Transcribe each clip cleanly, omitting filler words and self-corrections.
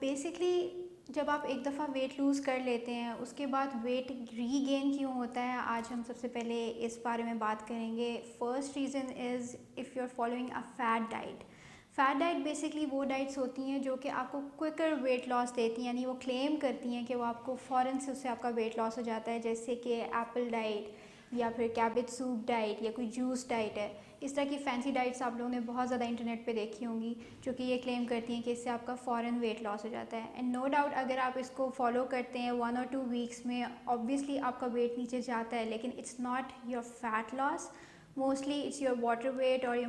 Basically जब आप एक दफ़ा वेट लूज़ कर लेते हैं उसके बाद वेट रीगेन क्यों होता है, आज हम सबसे पहले इस बारे में बात करेंगे। First reason is if you are following a fat diet basically वो डाइट्स होती हैं जो कि आपको क्विकर वेट लॉस देती हैं, यानी वो क्लेम करती हैं कि वो आपको फ़ौरन से उससे आपका वेट लॉस हो जाता है, जैसे कि एप्पल डाइट या फिर कैबेज सूप डाइट या कोई जूस डाइट है। इस तरह की फैंसी डाइट्स आप लोगों ने बहुत ज़्यादा इंटरनेट पे देखी होंगी जो कि ये क्लेम करती हैं कि इससे आपका फ़ौरन वेट लॉस हो जाता है। एंड नो डाउट अगर आप इसको फॉलो करते हैं 1 और 2 वीक्स में ऑब्वियसली आपका वेट नीचे जाता है, लेकिन it's not your fat loss, mostly it's your water weight और योर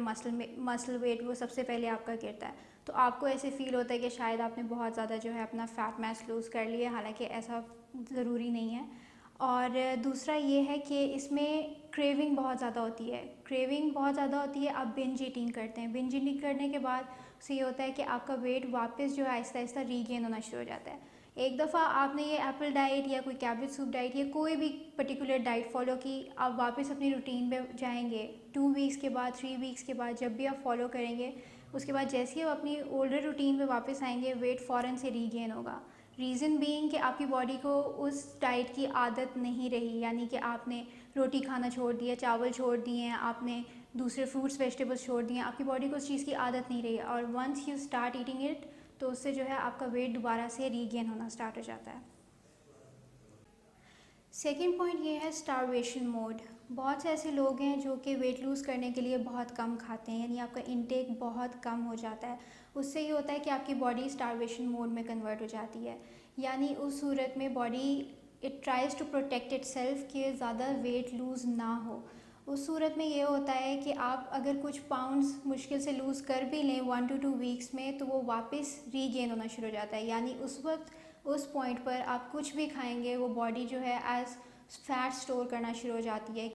मसल वेट, वो सबसे पहले आपका गिरता है। तो आपको ऐसे फील होता है कि शायद आपने बहुत ज़्यादा जो है अपना फ़ैट मास लूज़ कर लिया, हालांकि ऐसा ज़रूरी नहीं है। और दूसरा ये है कि इसमें क्रेविंग बहुत ज़्यादा होती है। आप बिंज ईटिंग करते हैं, बिंज ईटिंग करने के बाद उससे ये होता है कि आपका वेट वापस जो है आहिस्ता आहिस्ता रीगेन होना शुरू हो जाता है। एक दफ़ा आपने ये एप्पल डाइट या कोई कैबेज सूप डाइट या कोई भी पर्टिकुलर डाइट फॉलो की, आप वापस अपनी रूटीन पे जाएंगे 2 वीक्स के बाद, 3 वीक्स के बाद, जब भी आप फॉलो करेंगे उसके बाद जैसे ही आप अपनी ओल्डर रूटीन पे वापस आएंगे वेट फ़ौरन से रीगेन होगा। रीज़न बीइंग कि आपकी बॉडी को उस डाइट की आदत नहीं रही, यानी कि आपने रोटी खाना छोड़ दिया, चावल छोड़ दिए हैं, आपने दूसरे फ्रूट्स वेजिटेबल्स छोड़ दिए हैं, आपकी बॉडी को उस चीज़ की आदत नहीं रही, और once you start eating it तो उससे जो है आपका वेट दोबारा से रीगेन होना स्टार्ट हो जाता है। सेकेंड पॉइंट ये है स्टारवेशन मोड। बहुत से ऐसे लोग हैं जो कि वेट लूज़ करने के लिए बहुत कम खाते हैं, यानी आपका इंटेक बहुत कम हो जाता है। उससे ये होता है कि आपकी बॉडी स्टारवेशन मोड में कन्वर्ट हो जाती है, यानी उस सूरत में body it tries to protect itself कि ज़्यादा वेट लूज़ ना हो। उस सूरत में ये होता है कि आप अगर कुछ पाउंड्स मुश्किल से लूज़ कर भी लें 1 to 2 वीक्स में, तो वो वापस रीगेन होना शुरू हो जाता है, यानी उस वक्त उस पॉइंट पर आप कुछ भी खाएंगे वो बॉडी जो है एज फैट स्टोर करना शुरू हो जाती है।